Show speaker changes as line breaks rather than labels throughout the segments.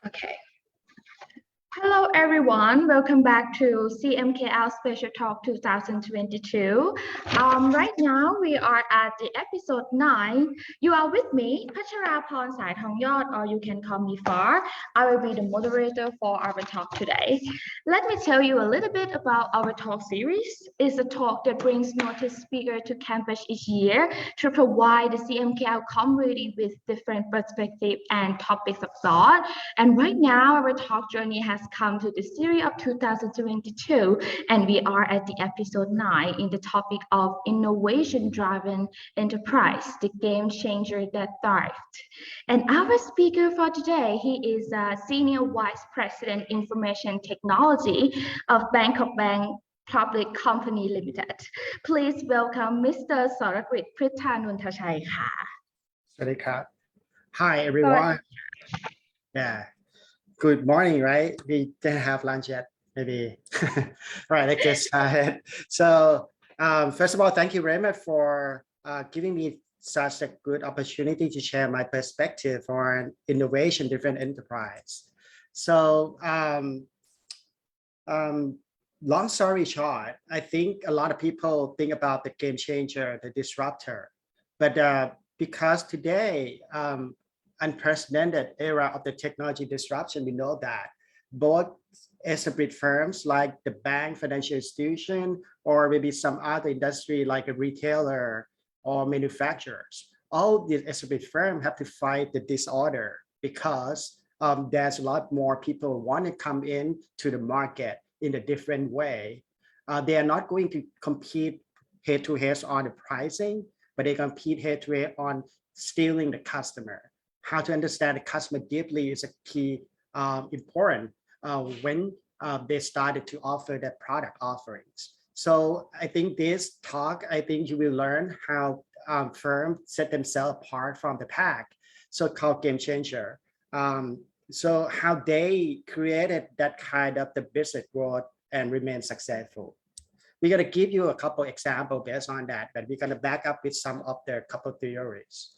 Okay. Hello everyone, welcome back to CMKL Special Talk 2022. Right now we are at the episode 9. You are with me, Pacharapon Saithongyot, or you can call me Far. I will be the moderator for our talk today. Let me tell you a little bit about our talk series. It's a talk that brings noticed speaker to campus each year to provide the CMKL community with different perspectives and topics of thought. And right now our talk journey has come to the series of 2022, and we are at the episode 9 in the topic of innovation-driven enterprise, the game changer that thrived. And our speaker for today, he is a Senior Vice President Information Technology of Bangkok Bank Public Company Limited. Please welcome Mr. Sorakrit Phruthanontachai.
Sorakrit. Hi everyone. Yeah. Good morning, right? We didn't have lunch yet, maybe. Right, let's get started. So first of all, thank you very much for giving me such a good opportunity to share my perspective on innovation-driven enterprise. So long story short, I think a lot of people think about the game changer, the disruptor, but because today, unprecedented era of the technology disruption, we know that both established firms like the bank, financial institution, or maybe some other industry like a retailer or manufacturers, all these established firms have to fight the disorder because there's a lot more people want to come in to the market in a different way. They are not going to compete head-to-head on the pricing, but they compete head-to-head on stealing the customer. How to understand the customer deeply is a key important when they started to offer their product offerings. So I think this talk, I think you will learn how firms set themselves apart from the pack, so-called game changer. So how they created that kind of the business growth and remain successful. We're going to give you a couple examples based on that, but we're going to back up with some of their couple theories.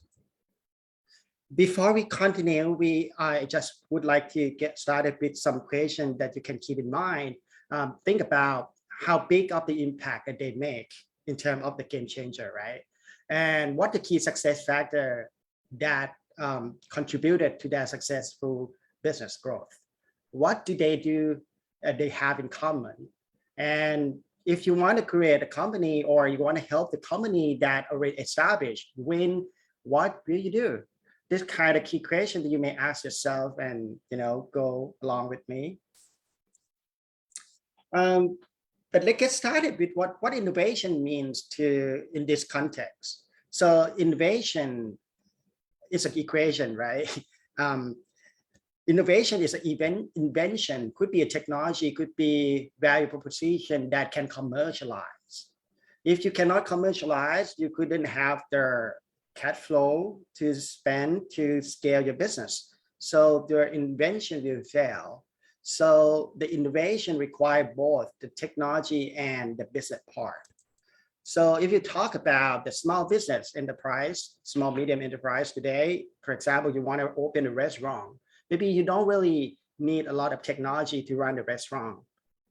Before we continue, I just would like to get started with some questions that you can keep in mind. Think about how big of the impact that they make in terms of the game changer, right? And what the key success factor that contributed to their successful business growth. What do? They have in common? And if you want to create a company or you want to help the company that already established, what will you do? This kind of key question that you may ask yourself and go along with me. But let's get started with what innovation means in this context. So innovation is an equation, right? Innovation is an invention, could be a technology, could be value proposition that can commercialize. If you cannot commercialize, you couldn't have the cash flow to spend to scale your business. So your invention will fail. So the innovation requires both the technology and the business part. So if you talk about the small business enterprise, small medium enterprise today, for example, you want to open a restaurant. Maybe you don't really need a lot of technology to run the restaurant.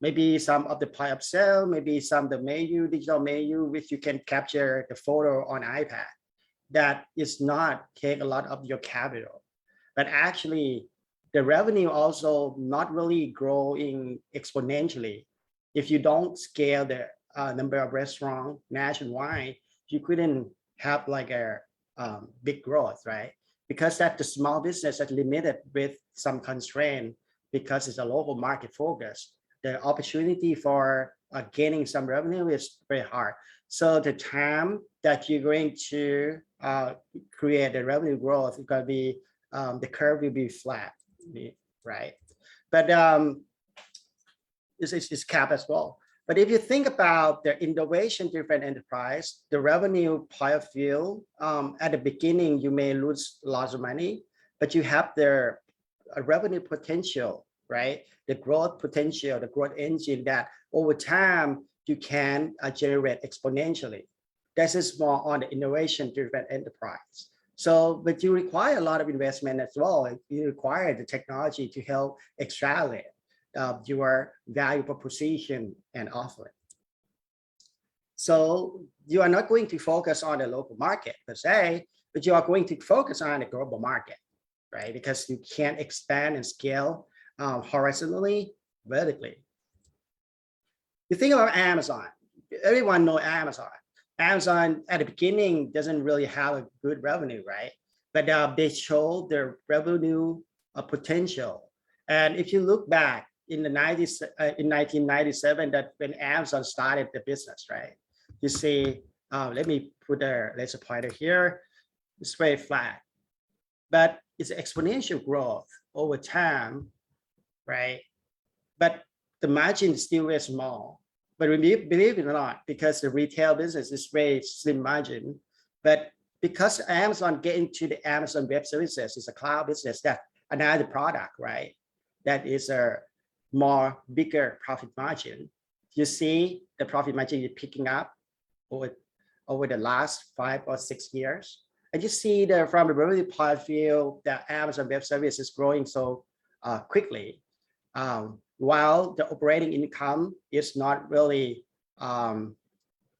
Maybe some of the point of sale, maybe some of the menu, digital menu, which you can capture the photo on iPad. That is not take a lot of your capital, but actually the revenue also not really growing exponentially. If you don't scale the number of restaurants nationwide, you couldn't have like a big growth, right? Because that the small business is limited with some constraint because it's a local market focus. The opportunity for gaining some revenue is very hard. So the time that you're going to create the revenue growth is going to be, the curve will be flat, right? But it's capped as well. But if you think about the innovation-driven enterprise, the revenue point of view, at the beginning, you may lose lots of money, but you have the revenue potential, right? The growth potential, the growth engine that over time, you can generate exponentially. This is more on the innovation-driven enterprise. So, but you require a lot of investment as well. You require the technology to help extrapolate your value proposition and offering. So you are not going to focus on the local market per se, but you are going to focus on the global market, right? Because you can't expand and scale horizontally, vertically. You think about Amazon. Everyone knows Amazon. Amazon at the beginning doesn't really have a good revenue, right? But they show their revenue potential. And if you look back in the 90s, in 1997, that when Amazon started the business, right? You see, let me put a laser pointer here. It's very flat, but it's exponential growth over time, right? But the margin is still very small. But believe it or not, because the retail business is very slim margin, but because Amazon get into the Amazon Web Services, it's a cloud business, that another product, right? That is a more bigger profit margin. You see the profit margin is picking up over the last 5 or 6 years. And you see that from the revenue point of view, that Amazon Web Service is growing so quickly. While the operating income is not really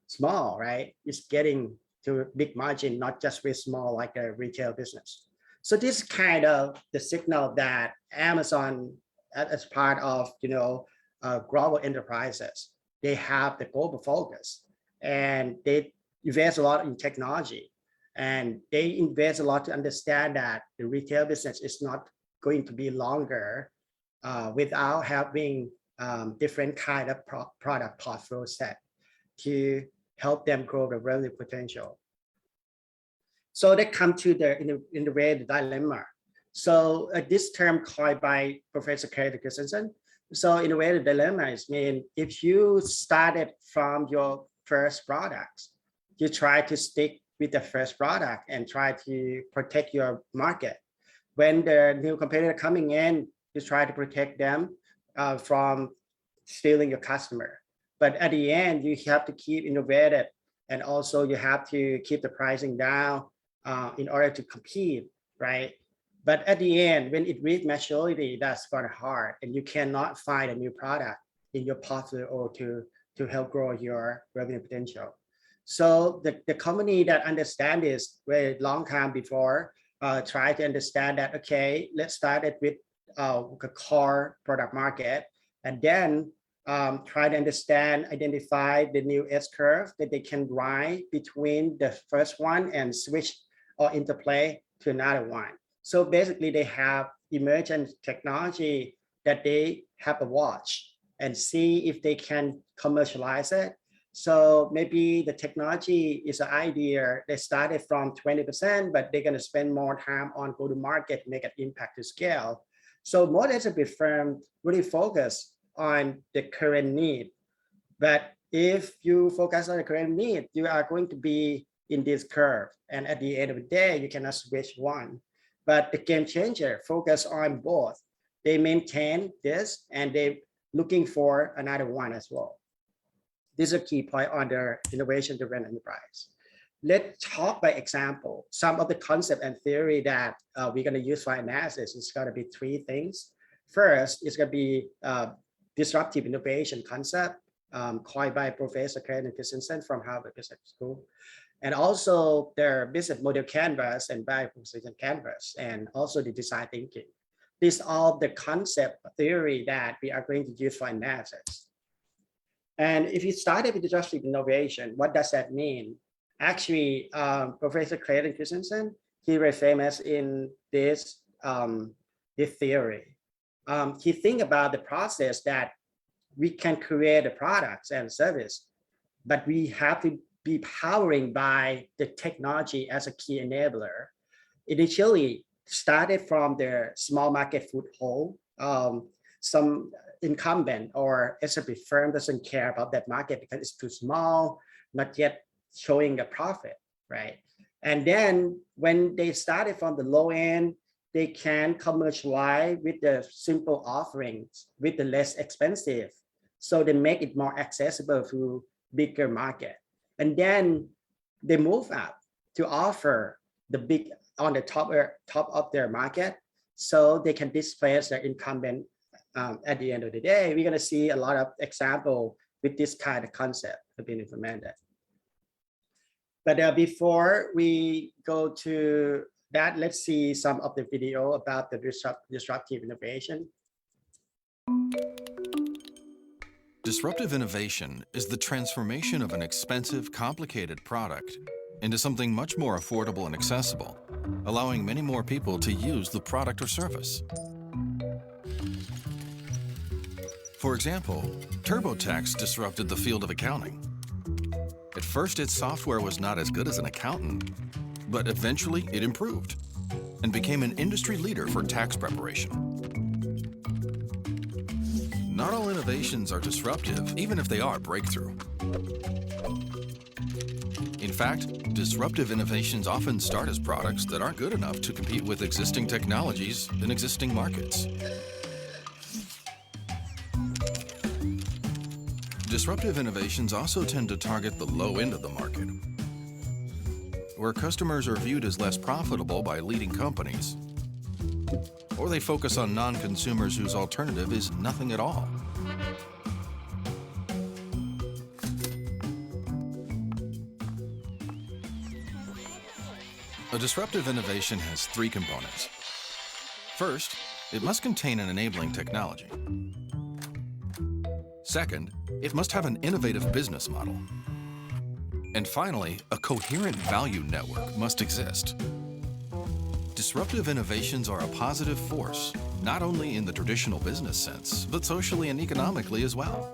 small, right? It's getting to a big margin, not just very small like a retail business. So this kind of the signal that Amazon, as part of global enterprises, they have the global focus, and they invest a lot in technology, and they invest a lot to understand that the retail business is not going to be longer without having different kind of product portfolio set to help them grow the revenue potential. So they come to the innovative dilemma. So this term coined by Professor Carnegie Mellon. So innovative dilemma is mean if you started from your first products, you try to stick with the first product and try to protect your market. When the new competitor coming in, you try to protect them from stealing your customer. But at the end, you have to keep innovative, and also you have to keep the pricing down in order to compete, right? But at the end, when it reaches maturity, that's kind of hard, and you cannot find a new product in your portfolio to help grow your revenue potential. So the company that understand this very long time before try to understand that, okay, let's start it with a core product market, and then try to understand, identify the new S-curve that they can ride between the first one and switch or interplay to another one. So basically they have emergent technology that they have a watch and see if they can commercialize it. So maybe the technology is an idea. They started from 20%, but they're going to spend more time on go-to-market, make an impact to scale. So more as a big firm really focus on the current need. But if you focus on the current need, you are going to be in this curve. And at the end of the day, you cannot switch one. But the game changer focus on both. They maintain this and they're looking for another one as well. This is a key point on the innovation-driven enterprise. Let's talk by example. Some of the concept and theory that we're going to use for analysis is going to be 3 things. First, it's going to be disruptive innovation concept coined by Professor Carnegie Mellon from Harvard Business School. And also their business model canvas and value proposition canvas, and also the design thinking. These are all the concept theory that we are going to use for analysis. And if you started with disruptive innovation, what does that mean? Actually, Professor Carnegie Mellon, he very famous in this theory. He think about the process that we can create the products and service, but we have to be powering by the technology as a key enabler. Initially started from the small market foothold. Some incumbent or SMB firm doesn't care about that market because it's too small, not yet showing a profit, right? And then when they started from the low end, they can commercialize with the simple offerings, with the less expensive. So they make it more accessible to bigger market. And then they move up to offer the big on the top of their market, so they can displace their incumbent. At the end of the day, we're going to see a lot of example with this kind of concept have been implemented. But before we go to that, let's see some of the video about the disruptive innovation.
Disruptive innovation is the transformation of an expensive, complicated product into something much more affordable and accessible, allowing many more people to use the product or service. For example, TurboTax disrupted the field of accounting. At first, its software was not as good as an accountant, but eventually it improved and became an industry leader for tax preparation. Not all innovations are disruptive, even if they are breakthrough. In fact, disruptive innovations often start as products that aren't good enough to compete with existing technologies in existing markets. Disruptive innovations also tend to target the low end of the market, where customers are viewed as less profitable by leading companies, or they focus on non-consumers whose alternative is nothing at all. A disruptive innovation has three components. First, it must contain an enabling technology. Second, it must have an innovative business model. And finally, a coherent value network must exist. Disruptive innovations are a positive force, not only in the traditional business sense, but socially and economically as well.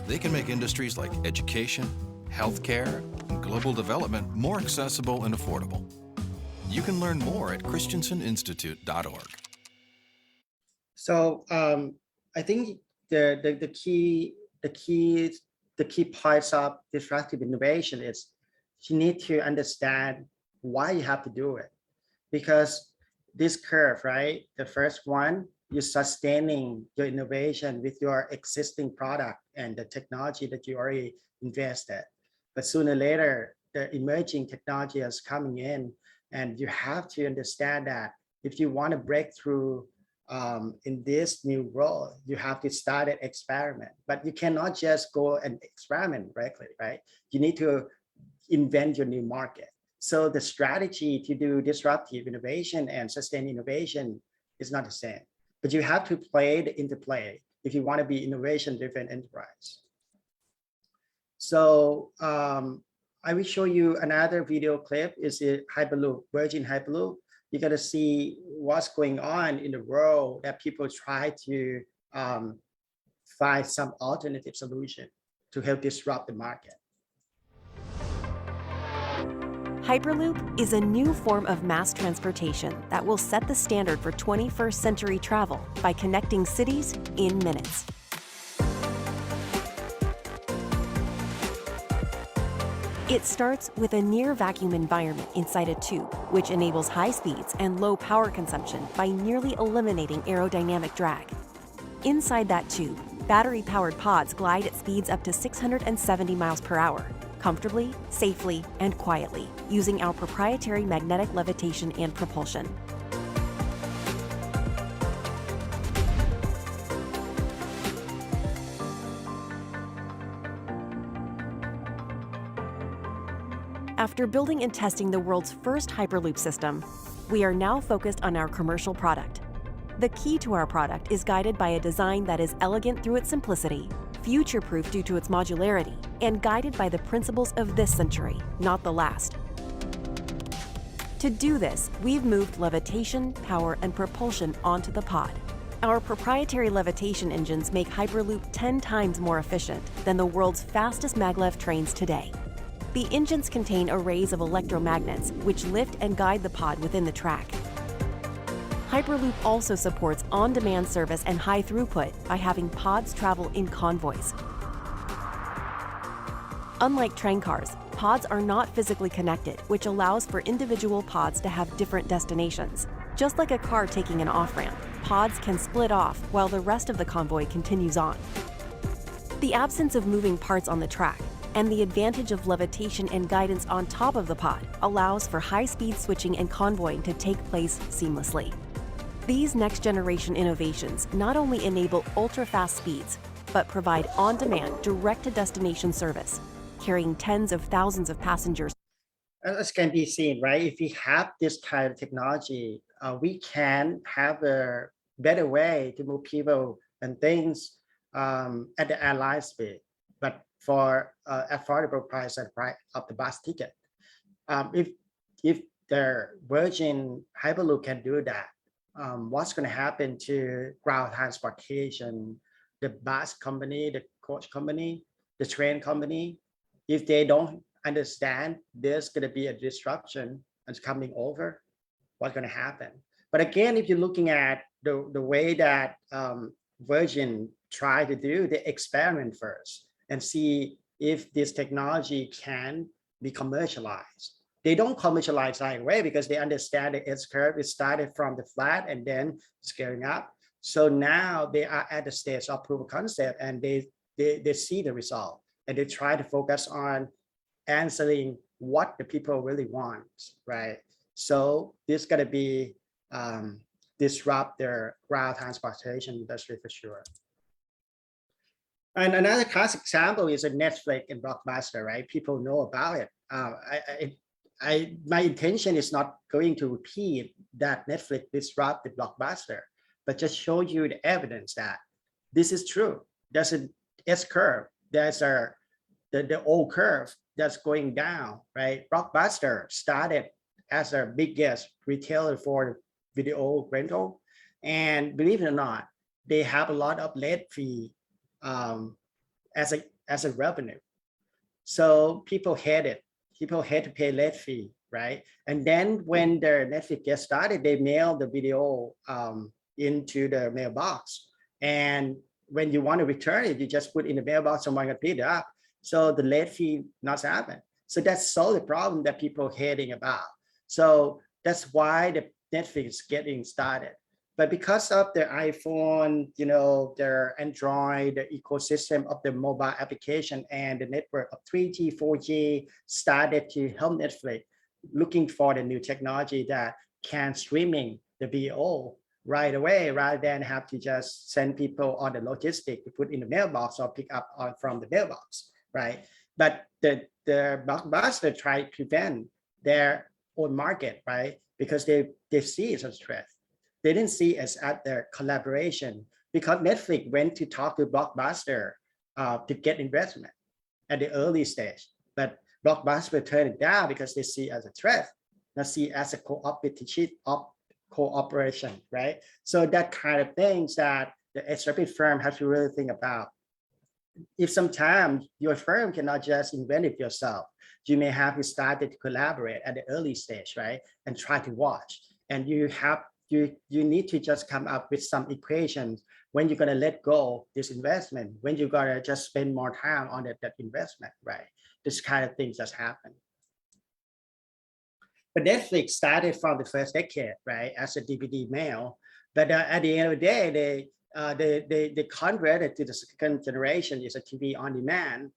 They can make industries like education, healthcare, and global development more accessible and affordable. You can learn more at christenseninstitute.org.
So I think the key parts of disruptive innovation is you need to understand why you have to do it. Because this curve, right? The first one, you're sustaining your innovation with your existing product and the technology that you already invested. But sooner or later, the emerging technology is coming in, and you have to understand that if you want to break through in this new world, you have to start an experiment. But you cannot just go and experiment directly, right? You need to invent your new market. So the strategy to do disruptive innovation and sustained innovation is not the same. But you have to play the interplay if you want to be innovation-driven enterprise. So I will show you another video clip. Is a Hyperloop, Virgin Hyperloop. You got to see what's going on in the world that people try to find some alternative solution to help disrupt the market.
Hyperloop is a new form of mass transportation that will set the standard for 21st century travel by connecting cities in minutes. It starts with a near vacuum environment inside a tube, which enables high speeds and low power consumption by nearly eliminating aerodynamic drag. Inside that tube, battery-powered pods glide at speeds up to 670 miles per hour, comfortably, safely, and quietly, using our proprietary magnetic levitation and propulsion. After building and testing the world's first Hyperloop system, we are now focused on our commercial product. The key to our product is guided by a design that is elegant through its simplicity, future-proof due to its modularity, and guided by the principles of this century, not the last. To do this, we've moved levitation, power, and propulsion onto the pod. Our proprietary levitation engines make Hyperloop 10 times more efficient than the world's fastest maglev trains today. The engines contain arrays of electromagnets which lift and guide the pod within the track. Hyperloop also supports on-demand service and high throughput by having pods travel in convoys. Unlike train cars, pods are not physically connected, which allows for individual pods to have different destinations. Just like a car taking an off-ramp, pods can split off while the rest of the convoy continues on. The absence of moving parts on the track And the advantage of levitation and guidance on top of the pod allows for high-speed switching and convoying to take place seamlessly. These next-generation innovations not only enable ultra-fast speeds, but provide on-demand, direct-to-destination service, carrying tens of thousands of passengers.
As can be seen, right? If we have this kind of technology, we can have a better way to move people and things at the airline speed, but for affordable price and price of the bus ticket. If the Virgin Hyperloop can do that, what's going to happen to ground transportation, the bus company, the coach company, the train company? If they don't understand there's going to be a disruption and coming over, what's going to happen? But again, if you're looking at the way that Virgin tried to do, they experiment first and see if this technology can be commercialized. They don't commercialize right away because they understand the S-curve. It started from the flat and then scaling up. So now they are at the stage of proof of concept, and they see the result, and they try to focus on answering what the people really want, right? So this is going to be disrupt their ground transportation industry for sure. And another classic example is a Netflix and Blockbuster, right? People know about it. My intention is not going to repeat that Netflix disrupt the Blockbuster, but just show you the evidence that this is true. There's an S-curve. There's the old curve that's going down, right? Blockbuster started as our biggest retailer for video rental, and believe it or not, they have a lot of late fee as a revenue. So people hate it. People hate to pay late fee, right? And then when their Netflix gets started, they mail the video into the mailbox, and when you want to return it, you just put in the mailbox, someone can pick it up. So the late fee not happen. So that's solely the problem that people hating about. So that's why the Netflix is getting started. But because of their iPhone, their Android, the ecosystem of the mobile application and the network of 3G, 4G started to help Netflix looking for the new technology that can streaming the video right away, rather than have to just send people on the logistic to put in the mailbox or pick up from the mailbox, right? But the Blockbuster try to prevent their own market, right? Because they see it as a threat. They didn't see it as their collaboration, because Netflix went to talk to Blockbuster to get investment at the early stage. But Blockbuster turned it down because they see it as a threat, not see it as a cooperation, right? So that kind of things that the disruptive firm has to really think about. If sometimes your firm cannot just invent it yourself, you may have to start to collaborate at the early stage, right? And try to watch. And you need to just come up with some equations when you're going to let go this investment, when you're going to just spend more time on that investment, right? This kind of things just happen. But Netflix started from the first decade, right, as a DVD mail. But at the end of the day, they converted to the second generation is a TV on demand.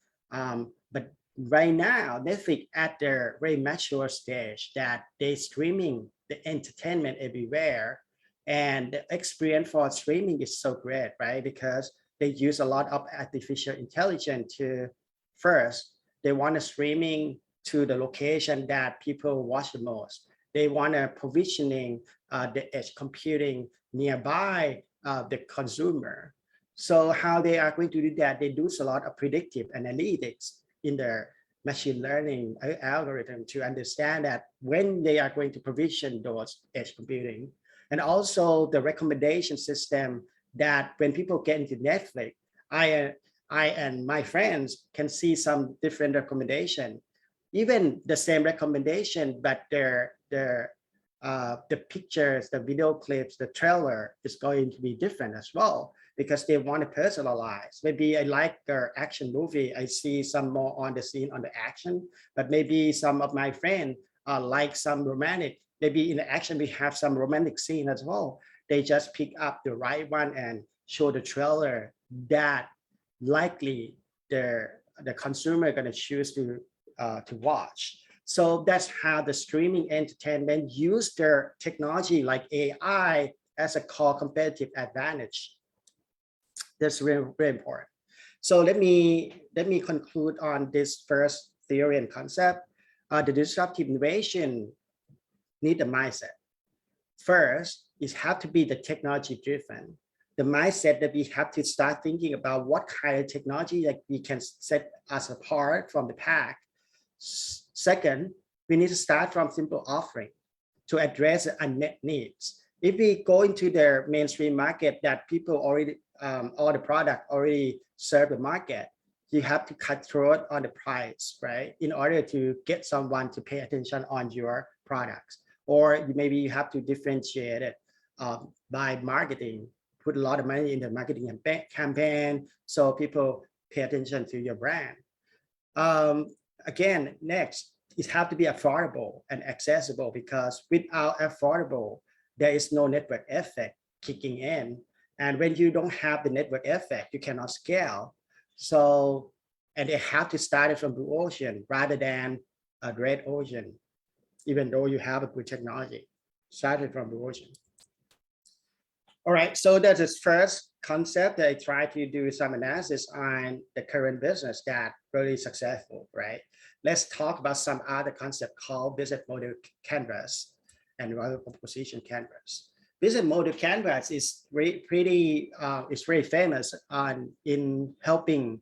But right now, Netflix at their very mature stage that they streaming the entertainment everywhere, and the experience for streaming is so great, right? Because they use a lot of artificial intelligence to first, they want a streaming to the location that people watch the most. They want a provisioning the edge computing nearby the consumer. So how they are going to do that? They do a lot of predictive analytics in their machine learning algorithm to understand that when they are going to provision those edge computing, and also the recommendation system that when people get into Netflix, I and my friends can see some different recommendation, even the same recommendation, but the pictures, the video clips, the trailer is going to be different as well, because they want to personalize. Maybe I like their action movie. I see some more on the scene on the action, but maybe some of my friends like some romantic. Maybe in the action, we have some romantic scene as well. They just pick up the right one and show the trailer that likely their the consumer going to choose to watch. So that's how the streaming entertainment use their technology like AI as a core competitive advantage. That's really, very important. So let me conclude on this first theory and concept. The disruptive innovation need a mindset. First, it have to be the technology driven. The mindset that we have to start thinking about what kind of technology that we can set us apart from the pack. Second, we need to start from simple offering to address the unmet needs. If we go into the mainstream market that people already, all the product already serve the market, you have to cut throat on the price, right? In order to get someone to pay attention on your products. Or maybe you have to differentiate it by marketing, put a lot of money in the marketing campaign so people pay attention to your brand. Again, next, it have to be affordable and accessible, because without affordable, there is no network effect kicking in. And when you don't have the network effect, you cannot scale. So, and they have to start it from blue ocean rather than a red ocean, even though you have a good technology, started from blue ocean. All right, so that's the first concept that I try to do some analysis on the current business that really successful, right? Let's talk about some other concept called business model canvas and value proposition canvas. Business model canvas is very famous in helping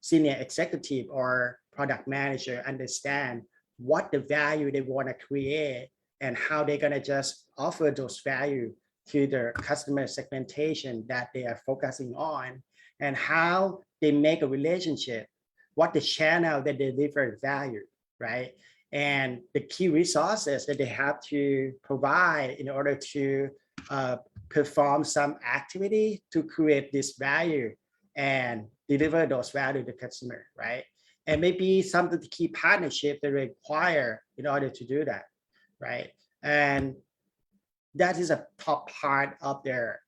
senior executive or product manager understand what the value they want to create and how they're going to just offer those value to their customer segmentation that they are focusing on, and how they make a relationship, what the channel that they deliver value, right? And the key resources that they have to provide in order to perform some activity to create this value and deliver those value to the customer, right? And maybe some of the key partnerships they require in order to do that, right? And that is a top part of their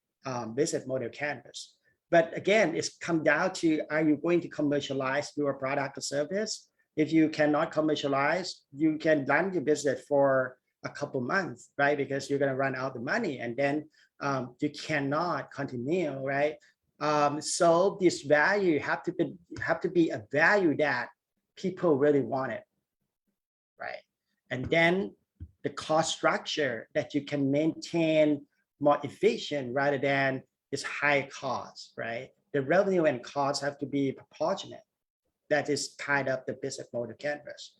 business model canvas. But again, it's come down to, are you going to commercialize your product or service? If you cannot commercialize, you can run your business for a couple months, right? Because you're going to run out of money, and then you cannot continue, right? So this value have to be a value that people really want it, right? And then the cost structure that you can maintain more efficient rather than this high cost, right? The revenue and costs have to be proportionate. That is kind of the business model canvas.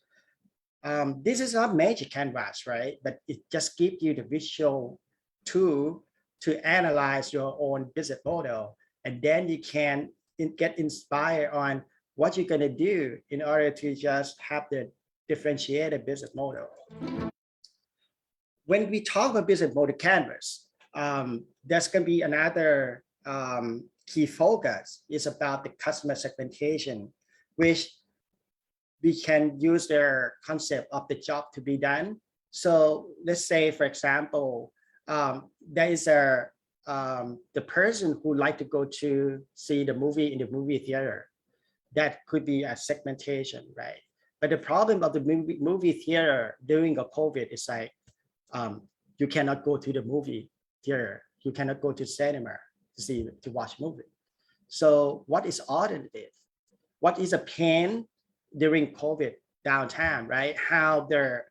This is not magic canvas, right? But it just gives you the visual tool to analyze your own business model. And then you can get inspired on what you're going to do in order to just have the differentiated business model. When we talk about business model canvas, there's going to be another key focus is about the customer segmentation, which we can use their concept of the job to be done. So let's say, for example, there is the person who like to go to see the movie in the movie theater. That could be a segmentation, right? But the problem of the movie theater during the COVID is like, you cannot go to the movie theater. You cannot go to cinema to watch movie. So what is alternative? What is a pain during COVID downtime, right? How they're,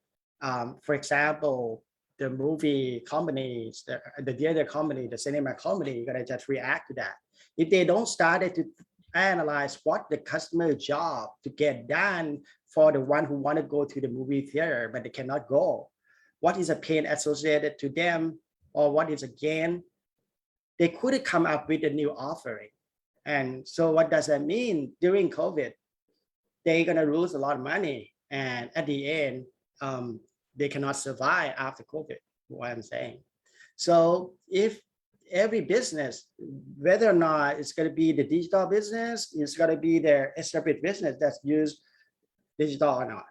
for example, the movie companies, the theater company, the cinema company, gonna just react to that. If they don't start to analyze what the customer job to get done for the one who want to go to the movie theater, but they cannot go. What is a pain associated to them, or what is a gain? They couldn't come up with a new offering. And so what does that mean? During COVID, they're gonna lose a lot of money. And at the end, they cannot survive after COVID, what I'm saying. So if every business, whether or not it's gonna be the digital business, it's gonna be their established business that's used digital or not.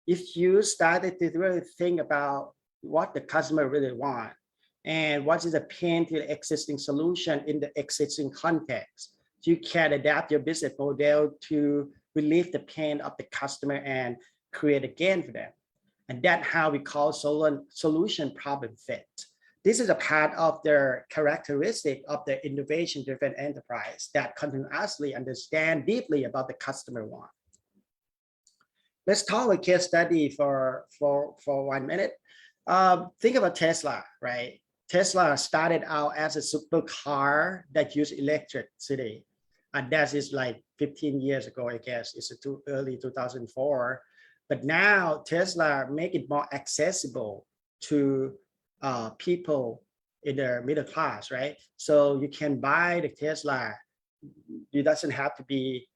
If you started to really think about what the customer really want and what is the pain to the existing solution in the existing context, you can adapt your business model to relieve the pain of the customer and create a gain for them. And that's how we call solution problem fit. This is a part of the characteristic of the innovation-driven enterprise that continuously understand deeply about the customer want. Let's talk a case study for 1 minute. Think about Tesla, right? Tesla started out as a supercar that used electricity. And that is like 15 years ago, I guess. It's too early 2004. But now Tesla make it more accessible to people in the middle class, right? So you can buy the Tesla. You doesn't have to be,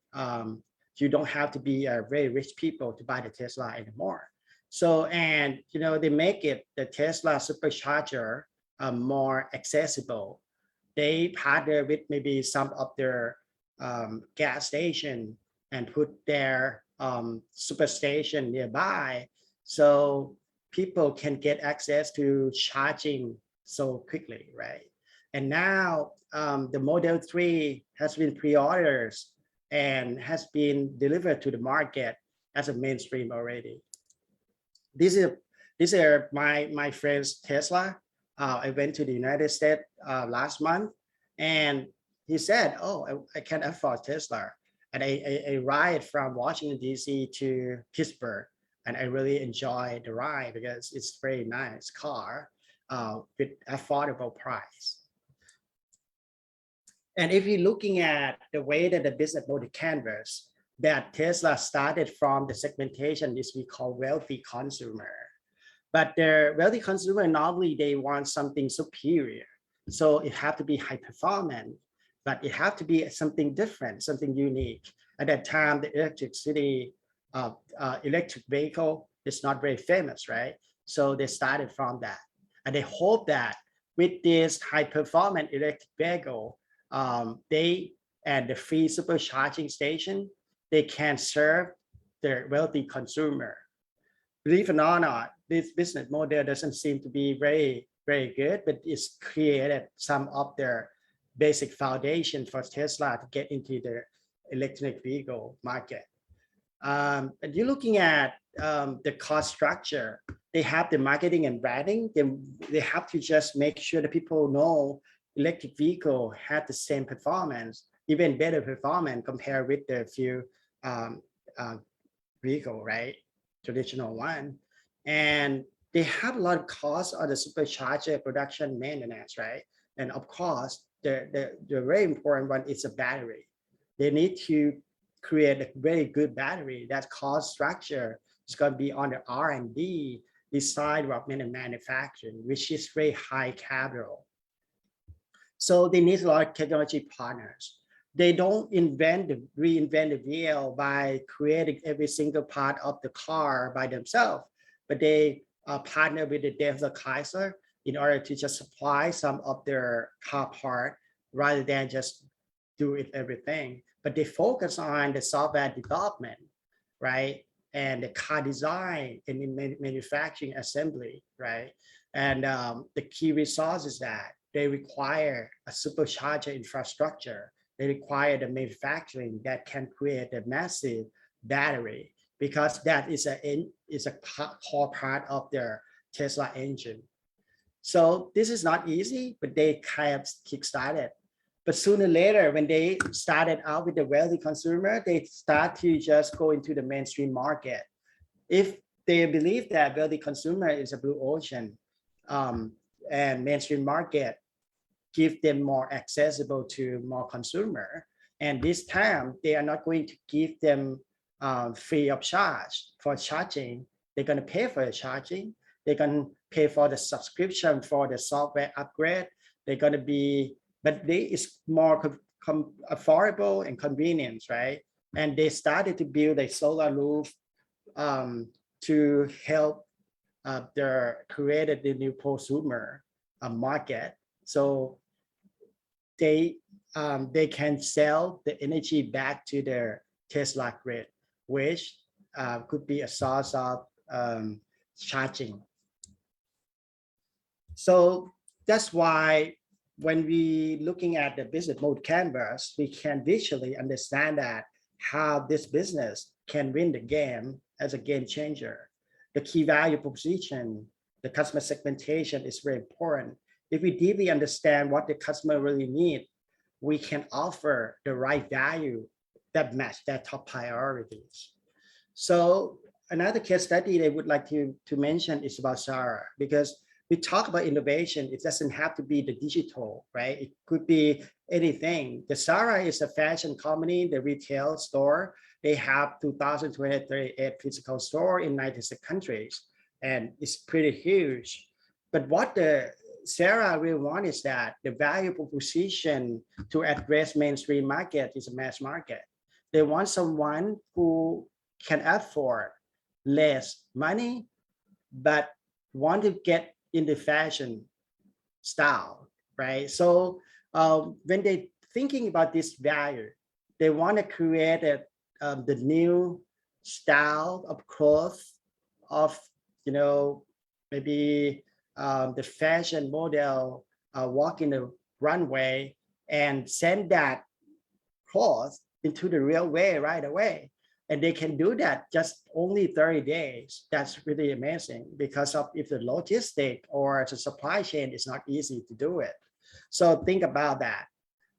you don't have to be a very rich people to buy the Tesla anymore. So, and they make it the Tesla supercharger more accessible. They partner with maybe some of their gas station and put their super station nearby, so people can get access to charging so quickly, right? And now the Model 3 has been pre-ordered and has been delivered to the market as a mainstream already. These are my friend's Tesla. I went to the United States last month, and he said, "Oh, I can't afford Tesla." And I ride from Washington, D.C. to Pittsburgh, and I really enjoy the ride because it's a very nice car with affordable price. And if you're looking at the way that the business model canvas, that Tesla started from the segmentation is we call wealthy consumer. But the wealthy consumer, normally they want something superior. So it have to be high performance, but it have to be something different, something unique. At that time, the electric vehicle is not very famous, right? So they started from that. And they hope that with this high performance electric vehicle, they and the free supercharging station, they can serve the wealthy consumer. Believe it or not, this business model doesn't seem to be very, very good, but it's created some of their basic foundation for Tesla to get into the electric vehicle market. And you're looking at the cost structure. They have the marketing and branding. They have to just make sure that people know electric vehicle have the same performance, even better performance compared with the few vehicle, right? Traditional one. And they have a lot of costs on the supercharger production maintenance, right? And of course, the very important one is a battery. They need to create a very good battery. That cost structure is going to be on the R&D, design, development, and manufacturing, which is very high capital. So they need a lot of technology partners. They don't reinvent the wheel by creating every single part of the car by themselves, but they partner with the Daimler Chrysler in order to just supply some of their car part rather than just do it everything. But they focus on the software development, right? And the car design and the manufacturing assembly, right? And the key resource is that they require a supercharger infrastructure. They require the manufacturing that can create a massive battery, because that is a core part of their Tesla engine. So this is not easy, but they kind of kickstarted. But sooner or later, when they started out with the wealthy consumer, they start to just go into the mainstream market. If they believe that wealthy consumer is a blue ocean, and mainstream market give them more accessible to more consumer, and this time they are not going to give them free of charge for charging. They're going to pay for the charging. They're going to pay for the subscription for the software upgrade. They're going to be, but it's more affordable and convenience, right? And they started to build a solar roof to help created the new prosumer market. So they can sell the energy back to their Tesla grid, which could be a source of charging. So that's why when we looking at the business mode canvas, we can visually understand that how this business can win the game as a game changer. The key value proposition, the customer segmentation is very important. If we deeply understand what the customer really need, we can offer the right value that match their top priorities. So another case study they would like to mention is about ZARA, because we talk about innovation. It doesn't have to be the digital, right? It could be anything. The ZARA is a fashion company, the retail store. They have 2,238 physical stores in 96 countries, and it's pretty huge. But what the ZARA really want is that the value proposition to address mainstream market is a mass market. They want someone who can afford less money, but want to get in the fashion style, right? So when they thinking about this value, they want to create the new style of clothes of, maybe the fashion model walking the runway and send that clothes into the real way right away. And they can do that just only 30 days. That's really amazing because of if the logistic or the supply chain is not easy to do it. So think about that.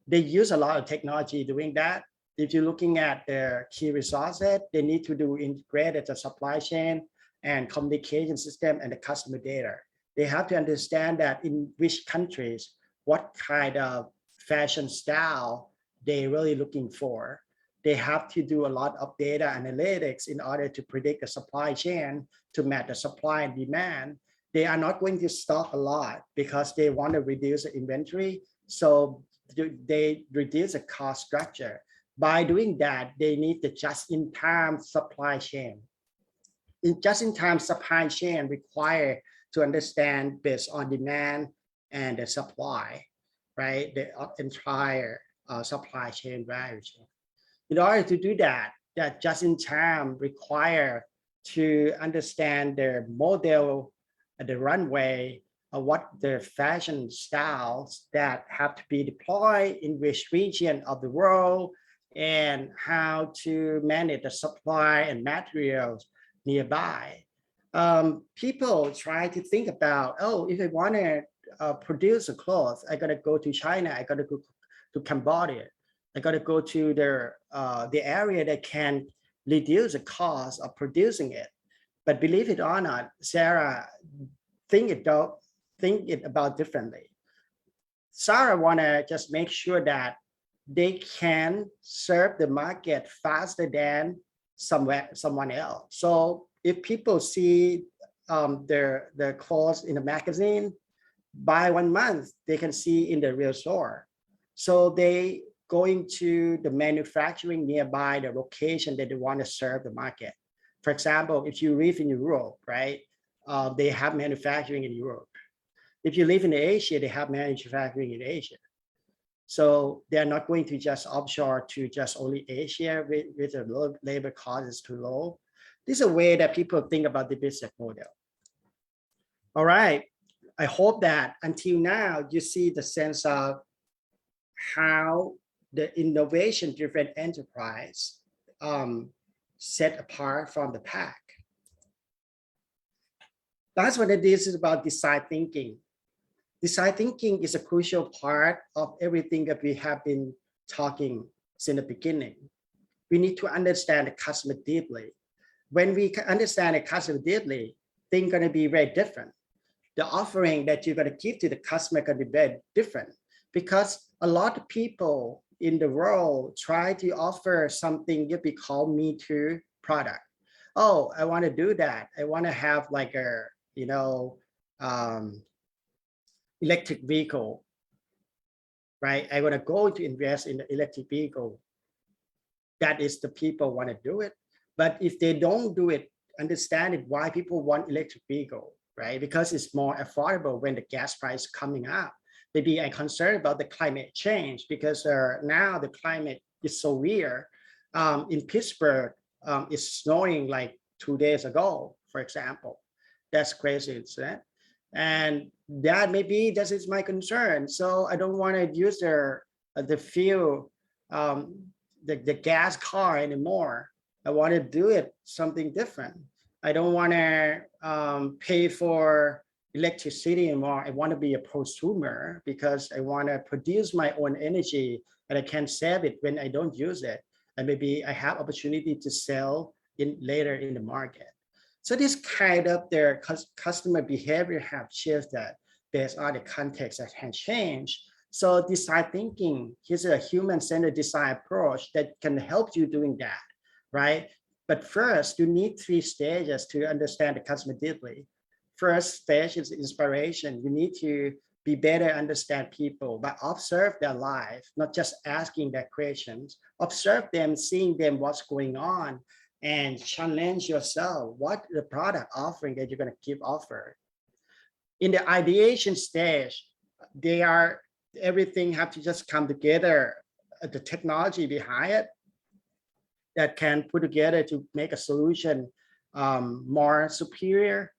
They use a lot of technology doing that. If you're looking at their key resources, they need to do integrated the supply chain and communication system and the customer data. They have to understand that in which countries, what kind of fashion style they're really looking for. They have to do a lot of data analytics in order to predict the supply chain to match the supply and demand. They are not going to stock a lot because they want to reduce the inventory. So they reduce the cost structure. By doing that, they need the just-in-time supply chain. In just-in-time supply chain require to understand based on demand and the supply, right? The entire supply chain value chain. In order to do that, that just-in-time require to understand the model, the runway, what the fashion styles that have to be deployed in which region of the world, and how to manage the supply and materials nearby. People try to think about, oh, if I want to produce a cloth, I got to go to China, I got to go to Cambodia. I got to go to the area that can reduce the cost of producing it. But believe it or not, ZARA think it about differently. ZARA want to just make sure that they can serve the market faster than someone else. So if people see their clothes in the magazine, by 1 month, they can see in the real store. So they going to the manufacturing nearby the location that they want to serve the market. For example, if you live in Europe, right, they have manufacturing in Europe. If you live in Asia, they have manufacturing in Asia. So they're not going to just offshore to just only Asia with the low labor cost is too low. This is a way that people think about the business model. All right, I hope that until now you see the sense of how the innovation-driven enterprise set apart from the pack. That's what it is about design thinking. Design thinking is a crucial part of everything that we have been talking since the beginning. We need to understand the customer deeply. When we understand the customer deeply, things are going to be very different. The offering that you're going to give to the customer can be very different because a lot of people in the world try to offer something that we call me too product. Oh, I want to do that. I want to have like a, electric vehicle, right? I want to go to invest in the electric vehicle. That is the people want to do it. But if they don't do it, understand it, why people want electric vehicle, right? Because it's more affordable when the gas price is coming up. Maybe I'm concerned about the climate change because now the climate is so weird. In Pittsburgh, it's snowing like 2 days ago, for example. That's crazy, isn't it? And that maybe that is my concern. So I don't want to use the fuel, the gas car anymore. I want to do it something different. I don't want to pay for electricity anymore. I want to be a prosumer because I want to produce my own energy and I can save it when I don't use it. And maybe I have opportunity to sell in later in the market. So this kind of their customer behavior have shifted based on the context that can change. So design thinking is a human-centered design approach that can help you doing that, right? But first, you need 3 stages to understand the customer deeply. First stage is inspiration. You need to be better understand people, but observe their life, not just asking their questions. Observe them, seeing them, what's going on, and challenge yourself. What the product offering that you're going to keep offering? In the ideation stage, everything have to just come together. The technology behind it that can put together to make a solution more superior.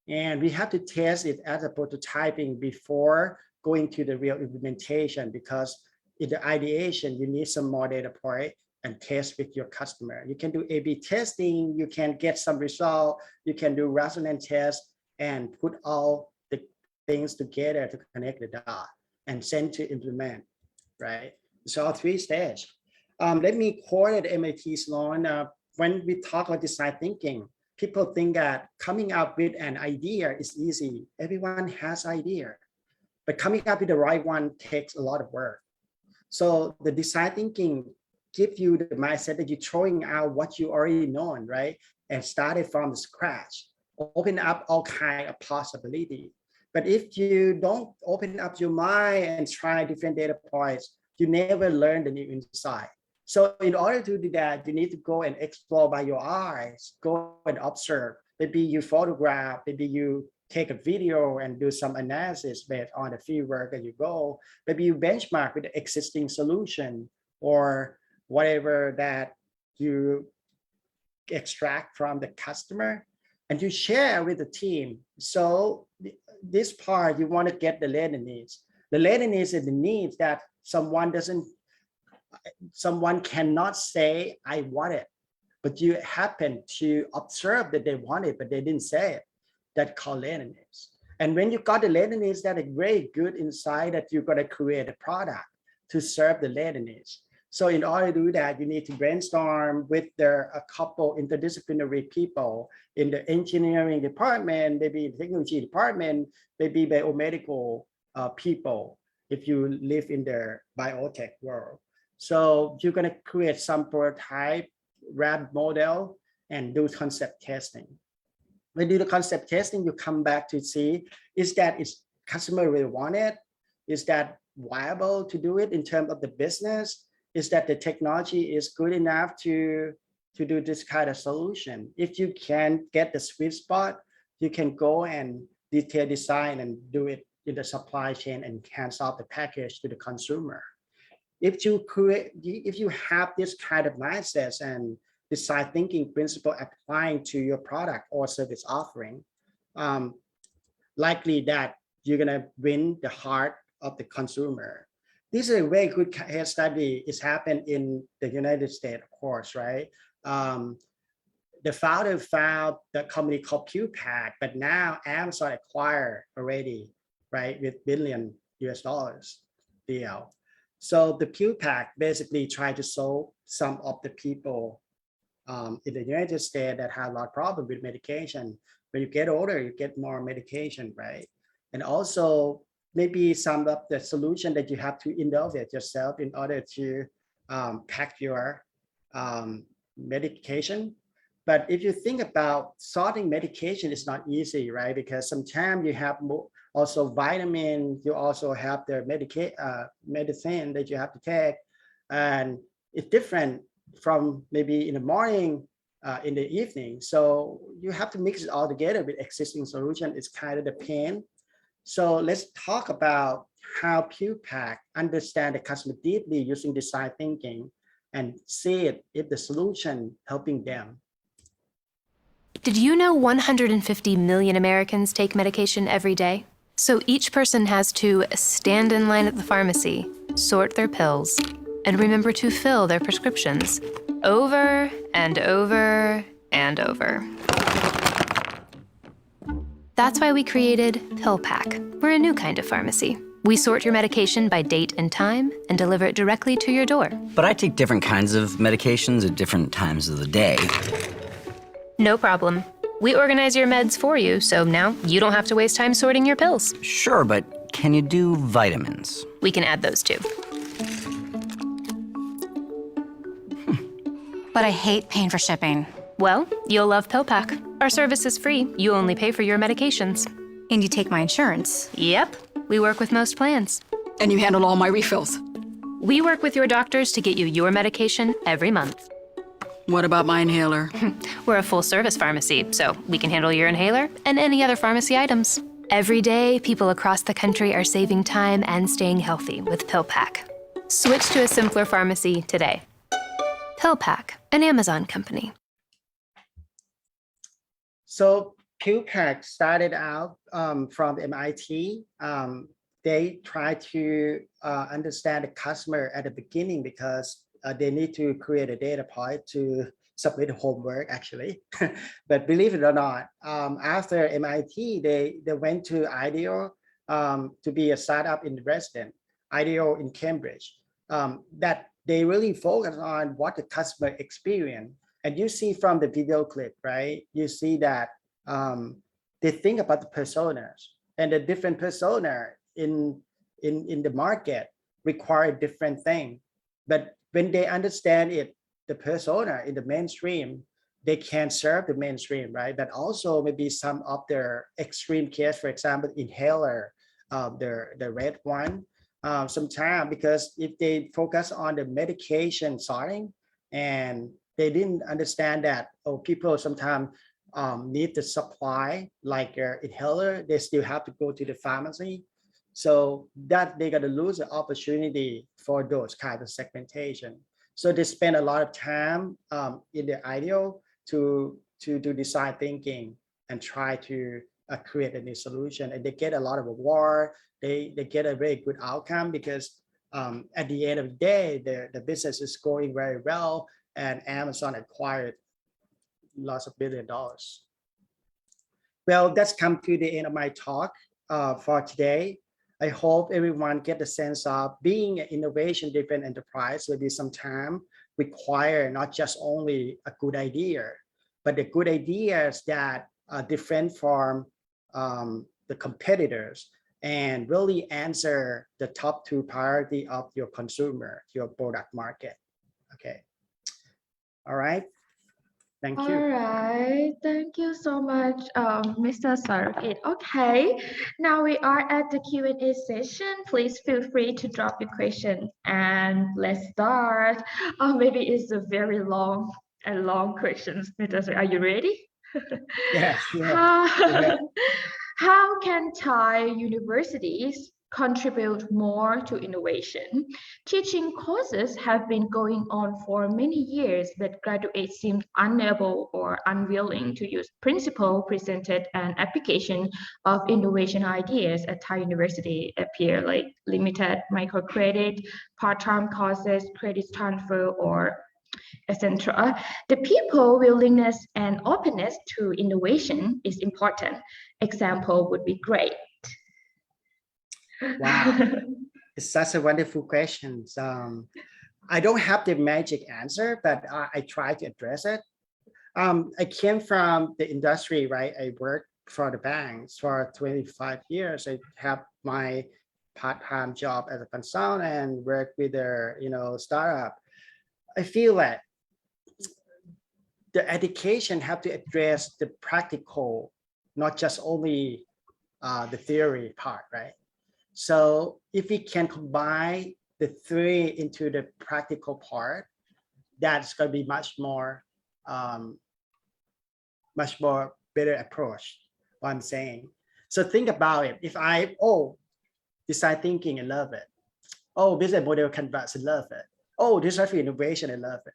And we have to test it as a prototyping before going to the real implementation, because in the ideation, you need some more data point and test with your customer. You can do A/B testing, you can get some result, you can do resonance test and put all the things together to connect the dot and send to implement, right? So 3 stages. Let me quote at MIT Sloan. When we talk about design thinking, people think that coming up with an idea is easy. Everyone has idea, but coming up with the right one takes a lot of work. So the design thinking gives you the mindset that you're throwing out what you already know, right? And started from scratch, open up all kind of possibility. But if you don't open up your mind and try different data points, you never learn the new insight. So in order to do that, you need to go and explore by your eyes, go and observe. Maybe you photograph, maybe you take a video and do some analysis based on the field work that you go. Maybe you benchmark with the existing solution or whatever that you extract from the customer, and you share with the team. So this part, you want to get the latent needs. The latent needs is the needs that someone cannot say, I want it, but you happen to observe that they want it, but they didn't say it. That called latent needs. And when you got the latent needs, that a very good insight that you're going to create a product to serve the latent needs. So in order to do that, you need to brainstorm with a couple interdisciplinary people in the engineering department, maybe the technology department, maybe biomedical people, if you live in the biotech world. So you're going to create some prototype, RAB model, and do concept testing. When you do the concept testing, you come back to see, is customer really want it? Is that viable to do it in terms of the business? Is that the technology is good enough to do this kind of solution? If you can get the sweet spot, you can go and detail design and do it in the supply chain and hands off the package to the consumer. If you have this kind of mindset and design thinking principle applying to your product or service offering, likely that you're gonna win the heart of the consumer. This is a very good case study. It's happened in the United States, of course, right? The founder found the company called QPack, but now Amazon acquired already, right, with $1 billion deal. So the QPack basically tried to solve some of the people in the United States that have a lot of problems with medication. When you get older, you get more medication, right? And also maybe some of the solution that you have to innovate yourself in order to pack your medication. But if you think about sorting medication, it's not easy, right? Because sometimes you have also vitamin, you also have the medicine that you have to take, and it's different from maybe in the morning, in the evening. So you have to mix it all together with existing solution. It's kind of the pain. So let's talk about how QPack understand the customer deeply using design thinking and see it if the solution helping them.
Did you know 150 million Americans take medication every day? So each person has to stand in line at the pharmacy, sort their pills, and remember to fill their prescriptions over and over and over. That's why we created PillPack. We're a new kind of pharmacy. We sort your medication by date and time and deliver it directly to your door.
But I take different kinds of medications at different times of the day.
No problem. We organize your meds for you, so now you don't have to waste time sorting your pills.
Sure, but can you do vitamins?
We can add those too.
But I hate paying for shipping.
Well, you'll love PillPack. Our service is free. You only pay for your medications.
And you take my insurance.
Yep. We work with most plans.
And you handle all my refills.
We work with your doctors to get you your medication every month.
What about my inhaler?
We're a full-service pharmacy, so we can handle your inhaler and any other pharmacy items. Every day, people across the country are saving time and staying healthy with PillPack. Switch to a simpler pharmacy today. PillPack, an Amazon company.
So PillPack started out from MIT. They try to understand the customer at the beginning because they need to create a data point to submit homework actually. But believe it or not, after MIT, they went to IDEO to be a startup in resident, IDEO in Cambridge, that they really focus on what the customer experience. And you see from the video clip, right? You see that they think about the personas, and the different persona in the market require different things. But when they understand it, the persona in the mainstream, they can serve the mainstream, right? But also maybe some of their extreme case, for example, inhaler, the red one, sometimes because if they focus on the medication sorting and they didn't understand that, oh, people sometimes need the supply like their inhaler, they still have to go to the pharmacy. So that they're gonna lose the opportunity for those kind of segmentation. So they spend a lot of time in the IDEO to do design thinking and try to create a new solution. And they get a lot of award. They get a very good outcome because at the end of the day, the business is going very well, and Amazon acquired lots of $1 billion. Well, that's come to the end of my talk for today. I hope everyone get the sense of being an innovation-driven enterprise will be sometimes require not just only a good idea, but the good ideas that are different from the competitors and really answer the top 2 priority of your consumer, your product market. Okay. All right. Thank you.
All right, thank you so much, Mr. Sorakrit. Okay, now we are at the Q&A session. Please feel free to drop your question and let's start. Maybe it's a very long questions. Are you ready?
Yeah, sure.
How can Thai universities contribute more to innovation? Teaching courses have been going on for many years, but graduates seem unable or unwilling to use principle presented and application of innovation ideas at Thai University appear like limited microcredit, part-time courses, credit transfer, or etc. The people willingness and openness to innovation is important. Example would be great.
Wow, it's such a wonderful question. I don't have the magic answer, but I try to address it. I came from the industry, right? I worked for the banks for 25 years. I have my part-time job as a consultant and work with their, startup. I feel that the education have to address the practical, not just only the theory part, right? So if we can combine the theory into the practical part, that's going to be much more better approach, what I'm saying. So think about it. If design thinking, I love it. Business model canvas, I love it. Disruptive innovation, I love it.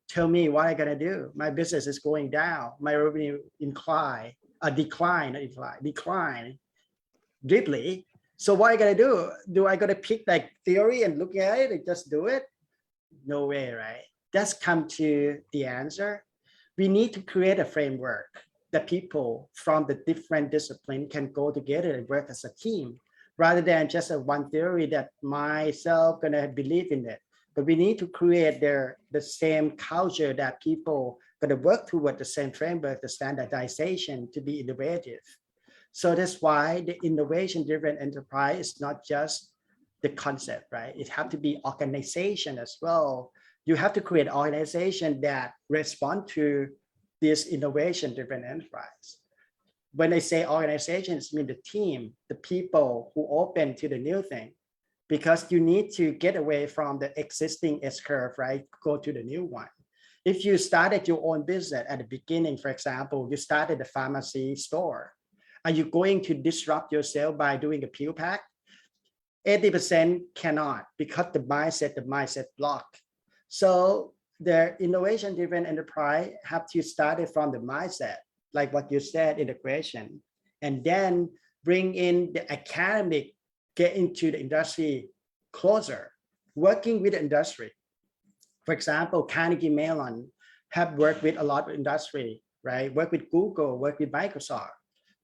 tell me what I'm gonna do. My business is going down. My revenue decline deeply. So what I gonna do? Do I gotta pick like theory and look at it and just do it? No way, right? That's come to the answer. We need to create a framework that people from the different discipline can go together and work as a team, rather than just a one theory that myself gonna believe in it. But we need to create the same culture that people gonna work toward the same framework, the standardization to be innovative. So that's why the innovation-driven enterprise is not just the concept, right? It have to be organization as well. You have to create organization that respond to this innovation-driven enterprise. When I say organizations, I mean the team, the people who open to the new thing, because you need to get away from the existing S-curve, right? Go to the new one. If you started your own business at the beginning, for example, you started a pharmacy store. Are you going to disrupt yourself by doing a pill pack? 80% cannot, because the mindset block. So the innovation-driven enterprise have to start it from the mindset, like what you said in the question, and then bring in the academic, get into the industry closer, working with the industry. For example, Carnegie Mellon have worked with a lot of industry, right? Work with Google, work with Microsoft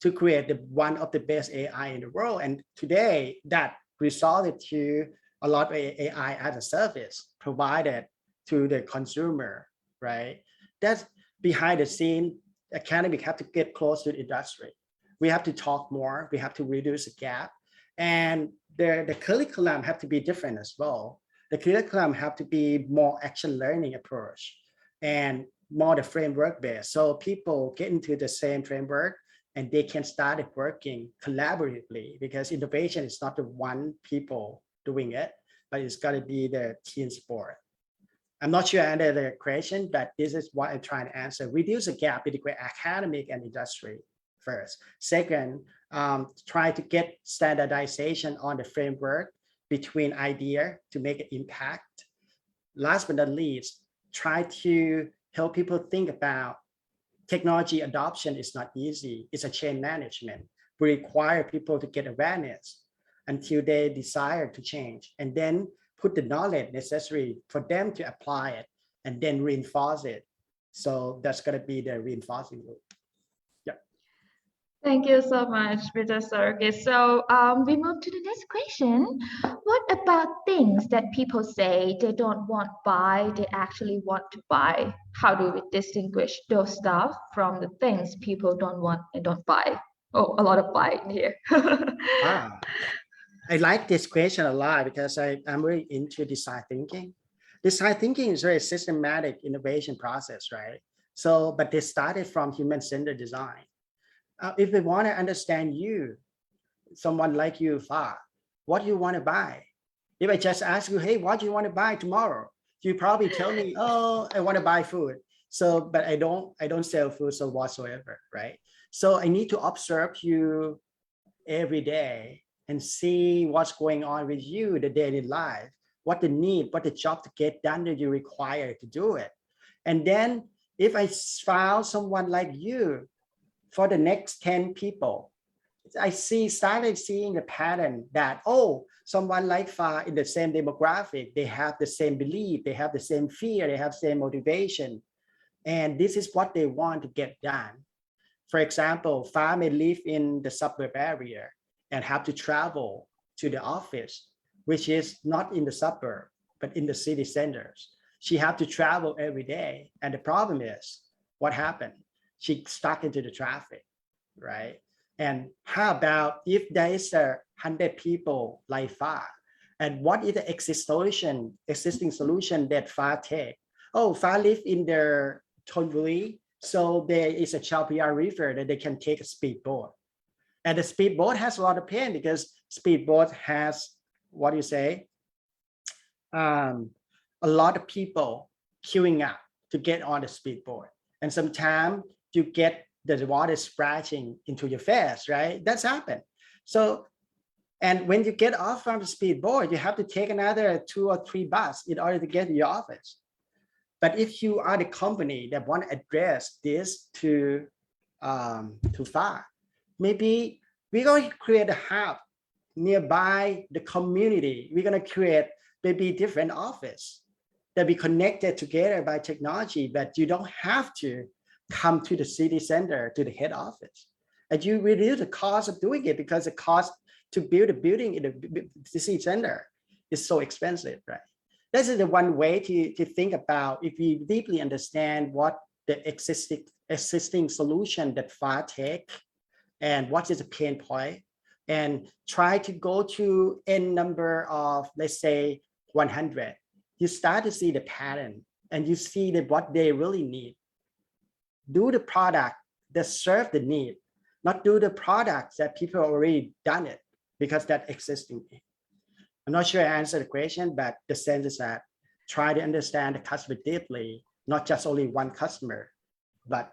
to create one of the best AI in the world. And today that resulted to a lot of AI as a service provided to the consumer, right? That's behind the scene. Academic have to get close to the industry. We have to talk more. We have to reduce the gap. And the curriculum have to be different as well. The curriculum have to be more action learning approach and more the framework based. So people get into the same framework and they can start working collaboratively, because innovation is not the one people doing it, but it's got to be the team sport. I'm not sure I answered the question, but this is what I'm trying to answer. Reduce the gap between academic and industry first. Second, try to get standardization on the framework between idea to make an impact. Last but not least, try to help people think about technology adoption is not easy. It's a chain management. We require people to get awareness until they desire to change, and then put the knowledge necessary for them to apply it, and then reinforce it. So that's going to be the reinforcing loop. Yeah.
Thank you so much, Mr. Sorakrit. So we move to the next question. What about things that people say they don't want to buy, they actually want to buy? How do we distinguish those stuff from the things people don't want and don't buy? Oh, a lot of buying here.
Ah, I like this question a lot because I'm really into design thinking. Design thinking is a very systematic innovation process, right? So, but they started from human-centered design. If we want to understand you, someone like you, Fa, what do you want to buy? If I just ask you, hey, what do you want to buy tomorrow? You probably tell me, oh, I want to buy food. So, but I don't sell food so whatsoever, right? So I need to observe you every day and see what's going on with you, the daily life, what the need, what the job to get done that you require to do it. And then if I found someone like you, for the next 10 people, I started seeing the pattern that, oh, someone like Fa in the same demographic, they have the same belief, they have the same fear, they have the same motivation. And this is what they want to get done. For example, Fa may live in the suburb area and have to travel to the office, which is not in the suburb, but in the city centers. She have to travel every day. And the problem is, what happened? She stuck into the traffic, right? And how about if there is 100 people like Fa, and what is the existing solution that Fa take? Oh, Fa live in the Thonburi, so there is a Chao Phraya River that they can take a speedboat. And the speedboat has a lot of pain because speedboat has, what do you say? A lot of people queuing up to get on the speedboat. And sometimes you get the water splashing into your face, right? That's happened. So, and when you get off from the speedboat, you have to take another 2 or 3 buses in order to get to your office. But if you are the company that want to address this too far, maybe we're going to create a hub nearby the community. We're going to create maybe different office that be connected together by technology, but you don't have to come to the city center, to the head office. And you reduce the cost of doing it because the cost to build a building in the city center is so expensive, right? This is the one way to think about if you deeply understand what the existing solution that FAR take and what is the pain point, and try to go to n number of, let's say, 100. You start to see the pattern and you see that what they really need. Do the product that serve the need, not do the products that people already done it because that existing need. I'm not sure I answered the question, but the sense is that try to understand the customer deeply, not just only one customer, but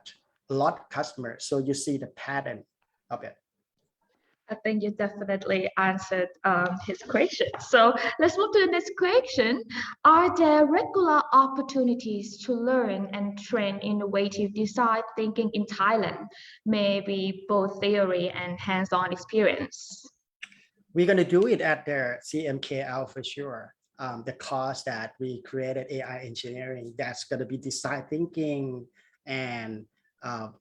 a lot of customers. So you see the pattern of it.
I think you definitely answered his question. So let's move to the next question. Are there regular opportunities to learn and train innovative design thinking in Thailand? Maybe both theory and hands-on experience.
We're going to do it at the CMKL for sure. The course that we created, AI engineering, that's going to be design thinking and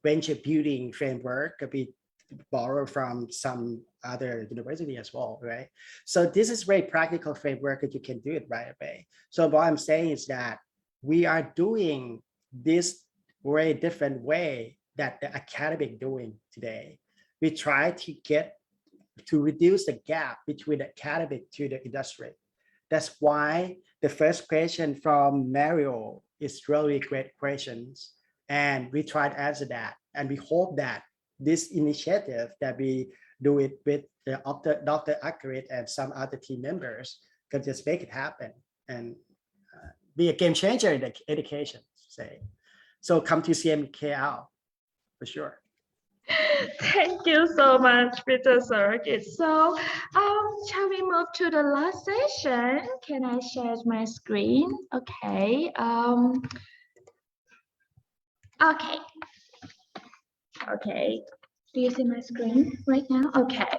venture building framework could be borrowed from some other university as well, right? So this is very practical framework that you can do it right away. So what I'm saying is that we are doing this very different way that the academic doing today. We try to reduce the gap between the academic to the industry. That's why the first question from Mario is really great questions. And we try to answer that. And we hope that this initiative that we do it with Dr. Akrit and some other team members can just make it happen and be a game changer in the education, say. So come to CMKL for sure.
Thank you so much, Peter Sorakrit. So shall we move to the last session? Can I share my screen? Okay. Okay. Okay. Do you see my screen right now? Okay.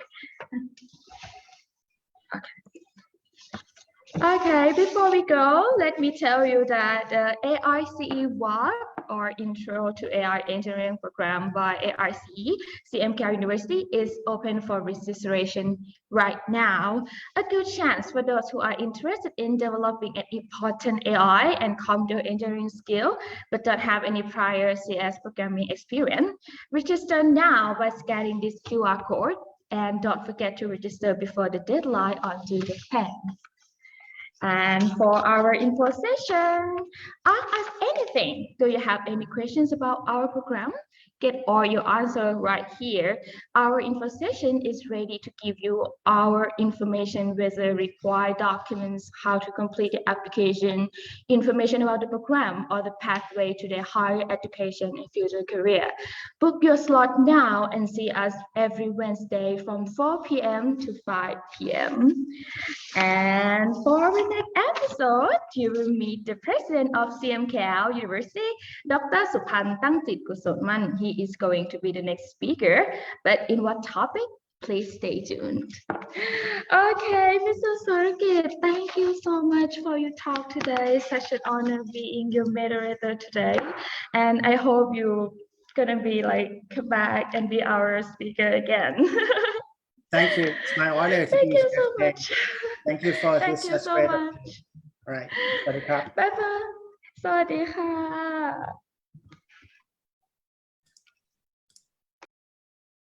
Okay, before we go, let me tell you that the AICE WAD, or Intro to AI Engineering program by AICE, CMKL University, is open for registration right now. A good chance for those who are interested in developing an important AI and computer engineering skill, but don't have any prior CS programming experience. Register now by scanning this QR code, and don't forget to register before the deadline on June 10th. And for our info session, ask us anything. Do you have any questions about our program? Get all your answers right here. Our info session is ready to give you our information, whether required documents, how to complete the application, information about the program, or the pathway to their higher education and future career. Book your slot now and see us every Wednesday from 4 p.m. to 5 p.m. And for our next episode, you will meet the president of CMKL University, Dr. Phruthanontachai Kusotman. He is going to be the next speaker, but in what topic? Please stay tuned. Okay, Mr. Sorakrit, thank you so much for your talk today. It's such an honor being your moderator today. And I hope you're gonna be come back and be our speaker again.
Thank you. It's my honor to
Thank
be
you
here
so
today.
much.
Thank you for
Thank
this
you so
great.
much.
All right. สวัสดีครับ
Bye bye. สวัสดีค่ะ